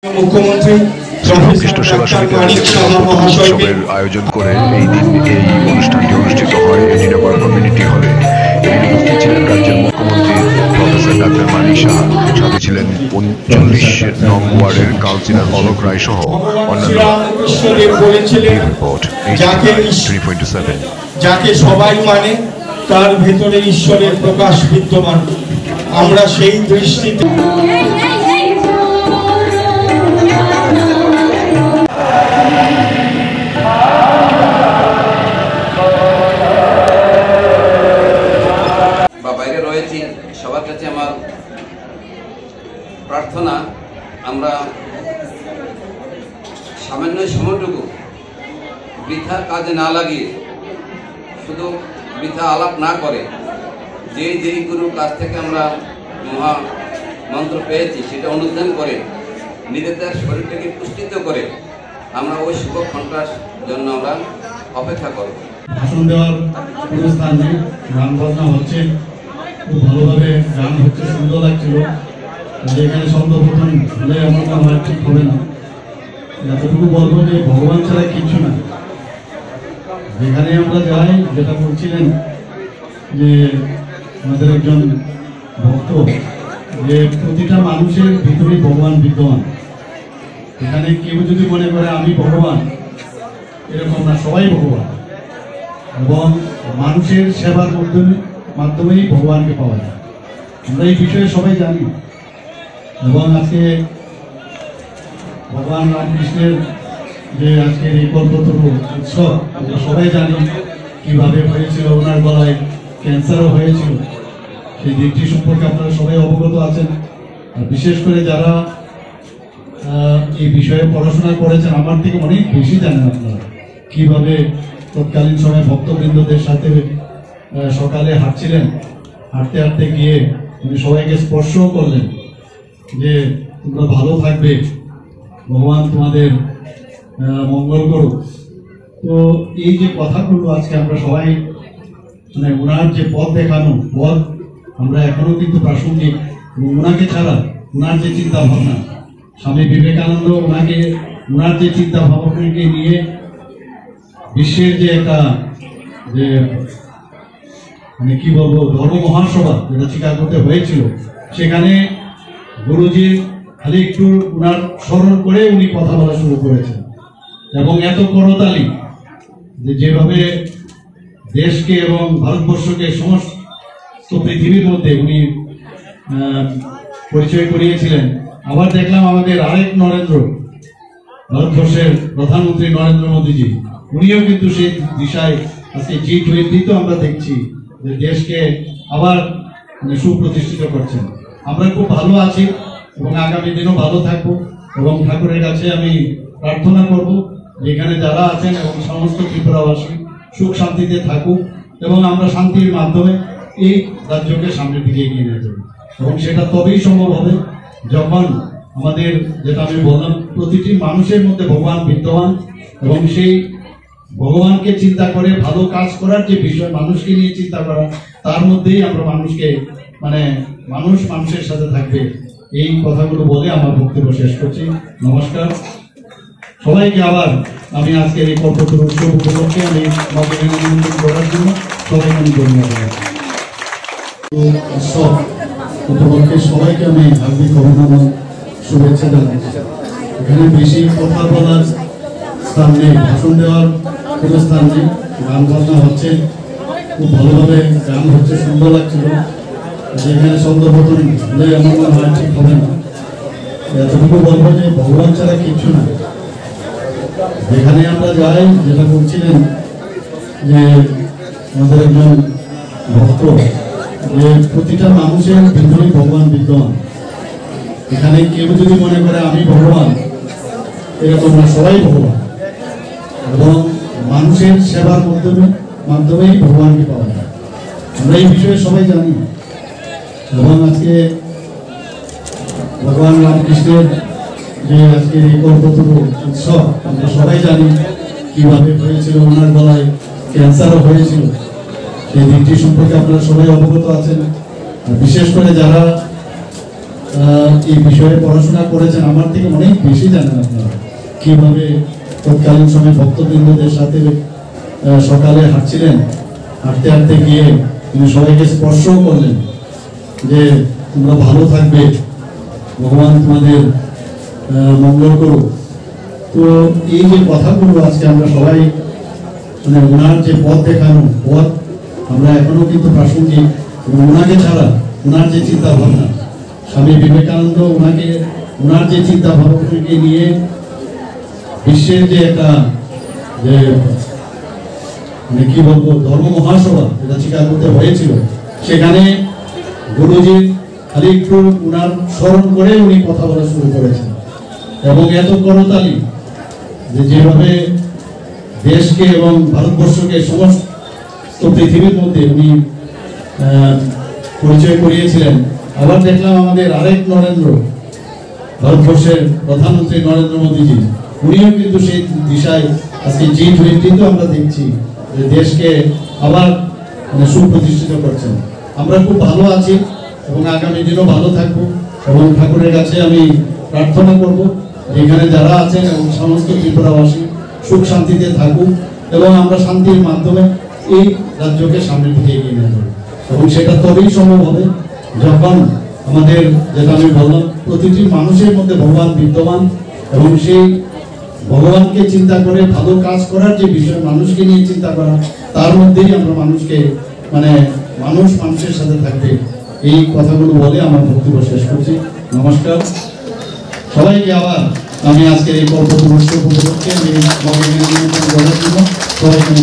মুখ্যমন্ত্রী রামকৃষ্ণ সেবা সমিতির উৎসবের আয়োজন করে এই দিন এই অনুষ্ঠানটি অনুষ্ঠিত হয় এডিনগর কমিউনিটি হলে। এদিন উপস্থিত ছিলেন রাজ্যের মুখ্যমন্ত্রী প্রফেসর ডাক্তার মানিক সাহা, সাথে ছিলেন 39 নং ওয়ার্ডের কাউন্সিলর অলোক রায় সহ অন্যান্য। রিপোর্ট যাকে সবাই মানে তার ভেতরে ঈশ্বরের প্রকাশ বিদ্যমান। আমরা সেই দৃষ্টিতে সবার কাছে আমার প্রার্থনা, আমরা সামান্য সময়টুকু বৃথা কাজে না লাগিয়ে, শুধু বৃথা আলাপ না করে, যেই গুরুর কাছ থেকে আমরা মহা মন্ত্র পেয়েছি সেটা অনুধান করে নিজেদের শরীরটাকে পুষ্টিত করে আমরা ওই শুভ ঘণ্টার জন্য আমরা অপেক্ষা করব। ভাষণ দেওয়ার অনুষ্ঠান নেই, গান বাজনা হচ্ছে, খুব ভালোভাবে গান হচ্ছে, সুন্দর লাগছিল। এখানে সর্বপ্রথম হলে আমার মনে হয় ঠিক হবে না। এতটুকু বলবো যে ভগবান ছাড়া কিচ্ছু না। যেখানে আমরা যাই, যেটা বলছিলেন যে আমাদের একজন ভক্ত, যে প্রতিটা মানুষের ভিতরে ভগবান বিদ্যমান। এখানে কেউ যদি মনে করে আমি ভগবান, এরকম না, সবাই ভগবান। এবং মানুষের সেবার মাধ্যমেই ভগবানকে পাওয়া যায়। আমরা এই বিষয়ে সবাই জানি। এবং আজকে ভগবান রামকৃষ্ণের যে আজকের এই কল্পতরু উৎসব, আমরা সবাই জানি কিভাবে হয়েছিল। ওনার গলায় ক্যান্সারও হয়েছিল, সেই দিকটি সম্পর্কে আপনারা সবাই অবগত আছেন। আর বিশেষ করে যারা এই বিষয়ে পড়াশোনা করেছেন, আমার থেকে অনেক বেশি জানেন আপনারা কিভাবে তৎকালীন সময় ভক্তবৃন্দদের সাথে সকালে হাঁটছিলেন, হাঁটতে হাঁটতে গিয়ে উনি সবাইকে স্পর্শও করলেন যে তোমরা ভালো থাকবে, ভগবান তোমাদের মঙ্গল করুক। তো এই যে কথাগুলো আজকে আমরা সবাই মানে ওনার যে পথ দেখানো পথ, আমরা এখনো কিন্তু প্রাসঙ্গিক। ওনাকে ছাড়া ওনার যে চিন্তা ভাবনা, স্বামী বিবেকানন্দ ওনার যে চিন্তা ভাবনাকে নিয়ে বিশ্বের যে একটা যে মানে কি বলবো ধর্ম মহাসভা যেটা চিকাগোতে হয়েছিল, সেখানে গুরুজির খালি একটু ওনার স্মরণ করে উনি কথা বলা শুরু করেছেন। এবং এত করতালি যেভাবে দেশকে এবং ভারতবর্ষকে সমস্ত পৃথিবীর মধ্যে উনি পরিচয় করিয়েছিলেন। আবার দেখলাম আমাদের আরেক নরেন্দ্র, ভারতবর্ষের প্রধানমন্ত্রী নরেন্দ্র মোদীজি, উনিও কিন্তু সেই দিশায় আজকে G20 তো আমরা দেখছি যে দেশকে আবার সুপ্রতিষ্ঠিত করছেন। আমরা খুব ভালো আছি এবং আগামী দিনও ভালো থাকবো। এবং ঠাকুরের কাছে আমি প্রার্থনা করব যেখানে যারা আছেন এবং সমস্ত ত্রিপুরাবাসী সুখ শান্তিতে থাকুক এবং আমরা শান্তির মাধ্যমে এই রাজ্যকে সামনের দিকে এগিয়ে নিয়ে যাব। এবং সেটা তবেই সম্ভব হবে যখন আমাদের, যেটা আমি বললাম, প্রতিটি মানুষের মধ্যে ভগবান বিদ্যমান এবং সেই ভগবানকে চিন্তা করে ভালো কাজ করার যে বিষয়, মানুষকে নিয়ে চিন্তা করা, তার মধ্যেই আমরা মানুষকে মানে মানুষের সাথে থাকবে। এই কথাগুলো বলে আমার বক্তব্য শেষ করছি। নমস্কার সবাইকে। আবার আমি আজকের এই কল্পতরু উৎসব উপলক্ষে আমি নিমন্ত্রণ করার জন্য সবাইকে আমি ধন্যবাদ জানাচ্ছি। উৎসব উপলক্ষে সবাইকে আমি হার্দিক অভিনন্দন, শুভেচ্ছা জানাচ্ছি। এখানে বেশি কথা বলার স্থান নেই, ভাষণ দেওয়ার কোনো স্থান নেই। গান বাজনা হচ্ছে, খুব ভালোভাবে গান হচ্ছে, সুন্দর লাগছিল। যেখানে সর্বপ্রথম হলে আমার মনে হয় ঠিক হবে না। এতটুকু বলবো যে ভগবান ছাড়া কিচ্ছু না। যেখানে আমরা যাই, যেটা বলছিলেন যে আমাদের একজন ভক্ত, যে প্রতিটা মানুষের ভিতরে ভগবান বিদ্যমান। এখানে কেউ যদি মনে করে আমি ভগবান, এরকম না, সবাই ভগবান। এবং মানুষের সেবার মাধ্যমেই ভগবানকে পাওয়া যায়। আমরা এই বিষয়ে সবাই জানি। এবং আজকে ভগবান রামকৃষ্ণের যে আজকের এই কল্পতরু উৎসব, আমরা সবাই জানি কিভাবে হয়েছিল। ওনার গলায় ক্যান্সারও হয়েছিল, সেই দিকটি সম্পর্কে আপনারা সবাই অবগত আছেন। বিশেষ করে যারা এই বিষয়ে পড়াশোনা করেছেন, আমার থেকে অনেক বেশি জানেন আপনারা কিভাবে তৎকালীন সময় ভক্তবৃন্দদের সাথে সকালে হাঁটছিলেন, হাঁটতে হাঁটতে গিয়ে তিনি সবাইকে স্পর্শও করলেন যে তোমরা ভালো থাকবে, ভগবান তোমাদের মঙ্গল করুক। তো এই যে কথাগুলো আজকে আমরা সবাই মানে ওনার যে পথ দেখানো পথ আমরা এখনো কিন্তু প্রাসঙ্গিক, এবং ওনাকে ছাড়া ওনার যে চিন্তা ভাবনা, স্বামী বিবেকানন্দ ওনার যে চিন্তা ভাবনাকে নিয়ে বিশ্বের যে একটা যে মানে কি বলবো ধর্ম মহাসভা যেটা চিকাগোতে হয়েছিল, সেখানে গুরুজি খালি একটু ওনার স্মরণ করে উনি কথা বলা শুরু করেছেন, এবং এত করতালি যেভাবে দেশকে এবং ভারতবর্ষকে সমস্ত পৃথিবীর মধ্যে উনি পরিচয় করিয়েছিলেন। আবার দেখলাম আমাদের আরেক নরেন্দ্র, ভারতবর্ষের প্রধানমন্ত্রী নরেন্দ্র মোদীজি, উনিও কিন্তু সেই দিশায় আজকে G20 আমরা দেখছি যে দেশকে আবার সুপ্রতিষ্ঠিত করছেন। আমরা খুব ভালো আছি এবং আগামী দিনও ভালো থাকবো, এবং ঠাকুরের কাছে আমি প্রার্থনা করব যেখানে যারা আছেন এবং সমস্ত ত্রিপুরাবাসী সুখ শান্তিতে থাকুক, এবং আমরা শান্তির মাধ্যমে এই রাজ্যকে সামনের দিকে এগিয়ে নিয়ে যাবো। এবং সেটা তবেই সম্ভব হবে যখন আমাদের, যেটা আমি বললাম, প্রতিটি মানুষের মধ্যে ভগবান বিদ্যমান, এবং সেই ভগবানকে চিন্তা করে ভালো কাজ করার যে বিষয়, মানুষকে নিয়ে চিন্তা করা, তার মধ্যেই আমরা মানুষকে মানে মানুষের সাথে থাকবে, এই কথাগুলো বলে আমার বক্তব্য শেষ করছি। নমস্কার সবাইকে। আবার আমি আজকে এই কল্প উপলক্ষে আমি সবাইকে